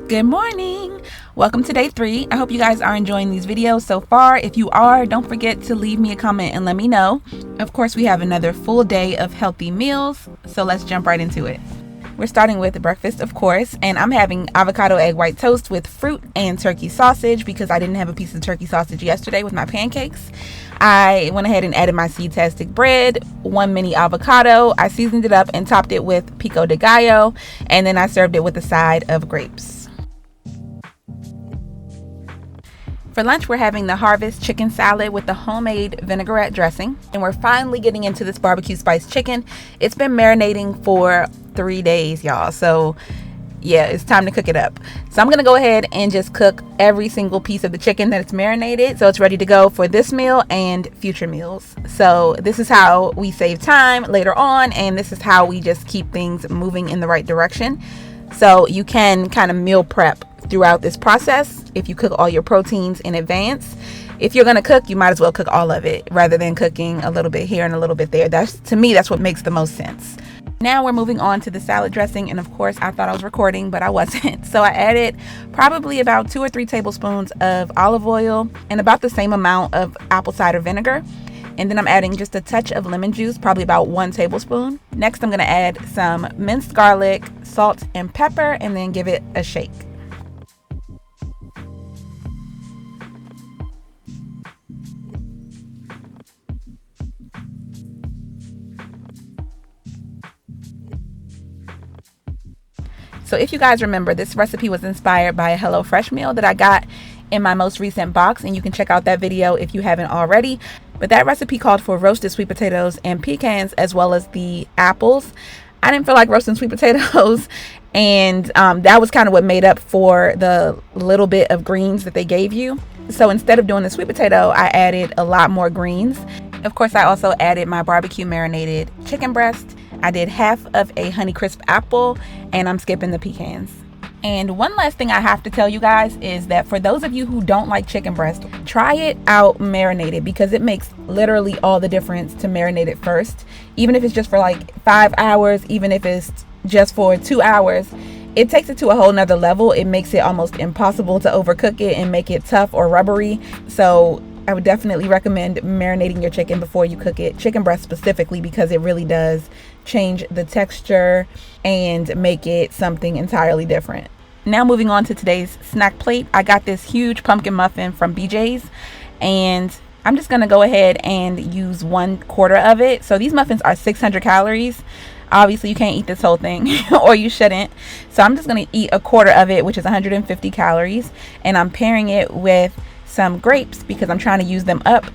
Good morning. Welcome to day 3. I hope you guys are enjoying these videos so far. If you are, don't forget to leave me a comment and let me know. Of course, we have another full day of healthy meals, so let's jump right into it. We're starting with breakfast, of course, and I'm having avocado egg white toast with fruit and turkey sausage because I didn't have a piece of turkey sausage yesterday with my pancakes. I went ahead and added my seed-tastic bread, 1 mini avocado. I seasoned it up and topped it with pico de gallo, and then I served it with a side of grapes. For lunch, we're having the Harvest chicken salad with the homemade vinaigrette dressing. And we're finally getting into this barbecue spice chicken. It's been marinating for 3 days, y'all. So yeah, it's time to cook it up. So I'm going to go ahead and just cook every single piece of the chicken that it's marinated, so it's ready to go for this meal and future meals. So this is how we save time later on, and this is how we just keep things moving in the right direction. So you can kind of meal prep throughout this process if you cook all your proteins in advance. If you're going to cook, you might as well cook all of it rather than cooking a little bit here and a little bit there. To me, that's what makes the most sense. Now we're moving on to the salad dressing, and of course I thought I was recording, but I wasn't. So I added probably about 2 or 3 tablespoons of olive oil and about the same amount of apple cider vinegar. And then I'm adding just a touch of lemon juice, probably about 1 tablespoon. Next, I'm going to add some minced garlic, salt, and pepper, and then give it a shake. So if you guys remember, this recipe was inspired by a HelloFresh meal that I got in my most recent box, and you can check out that video if you haven't already. But that recipe called for roasted sweet potatoes and pecans, as well as the apples. I didn't feel like roasting sweet potatoes, and that was kind of what made up for the little bit of greens that they gave you. So instead of doing the sweet potato, I added a lot more greens. Of course, I also added my barbecue marinated chicken breast. I did half of a Honeycrisp apple, and I'm skipping the pecans. And one last thing I have to tell you guys is that for those of you who don't like chicken breast, try it out marinated, because it makes literally all the difference to marinate it first. Even if it's just for like 5 hours, even if it's just for 2 hours, it takes it to a whole nother level. It makes it almost impossible to overcook it and make it tough or rubbery. So I would definitely recommend marinating your chicken before you cook it, chicken breast specifically, because it really does change the texture and make it something entirely different. Now moving on to today's snack plate, I got this huge pumpkin muffin from BJ's, and I'm just gonna go ahead and use 1/4 of it. So these muffins are 600 calories. Obviously you can't eat this whole thing or you shouldn't. So I'm just gonna eat 1/4 of it, which is 150 calories, and I'm pairing it with some grapes because I'm trying to use them up,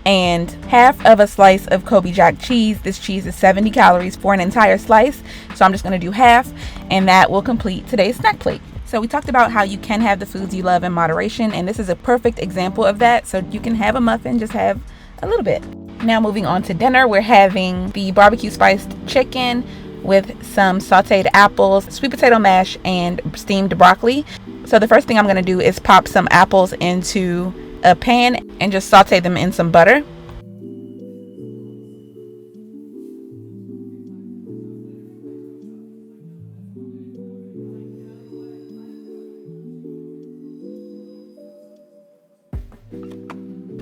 and half of a slice of Kobe Jack cheese. This cheese is 70 calories for an entire slice, so I'm just going to do half, and that will complete today's snack plate. So we talked about how you can have the foods you love in moderation, and this is a perfect example of that. So you can have a muffin, just have a little bit. Now moving on to dinner, we're having the barbecue spiced chicken with some sauteed apples, sweet potato mash, and steamed broccoli. So the first thing I'm going to do is pop some apples into a pan and just saute them in some butter.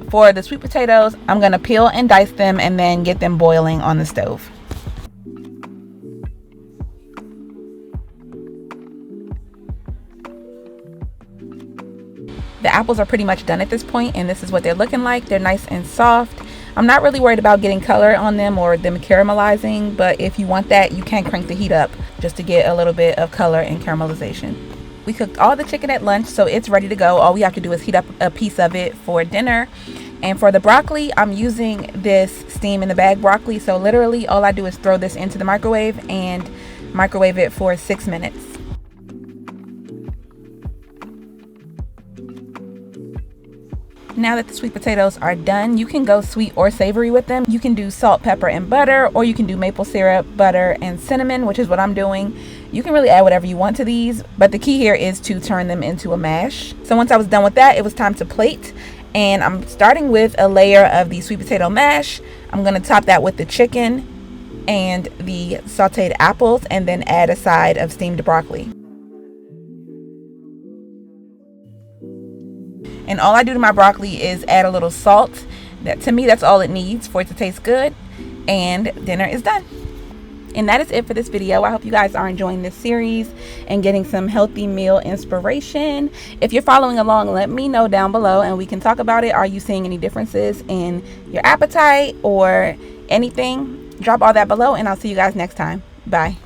For the sweet potatoes, I'm going to peel and dice them and then get them boiling on the stove. The apples are pretty much done at this point, and this is what they're looking like. They're nice and soft. I'm not really worried about getting color on them or them caramelizing, but if you want that, you can crank the heat up just to get a little bit of color and caramelization. We cooked all the chicken at lunch, so it's ready to go. All we have to do is heat up a piece of it for dinner. And for the broccoli, I'm using this steam in the bag broccoli, so literally all I do is throw this into the microwave and microwave it for 6 minutes. Now that the sweet potatoes are done, you can go sweet or savory with them. You can do salt, pepper, and butter, or you can do maple syrup, butter, and cinnamon, which is what I'm doing. You can really add whatever you want to these, but the key here is to turn them into a mash. So once I was done with that, it was time to plate, and I'm starting with a layer of the sweet potato mash. I'm going to top that with the chicken and the sauteed apples, and then add a side of steamed broccoli. And all I do to my broccoli is add a little salt. That, to me, that's all it needs for it to taste good. And dinner is done. And that is it for this video. I hope you guys are enjoying this series and getting some healthy meal inspiration. If you're following along, let me know down below and we can talk about it. Are you seeing any differences in your appetite or anything? Drop all that below and I'll see you guys next time. Bye.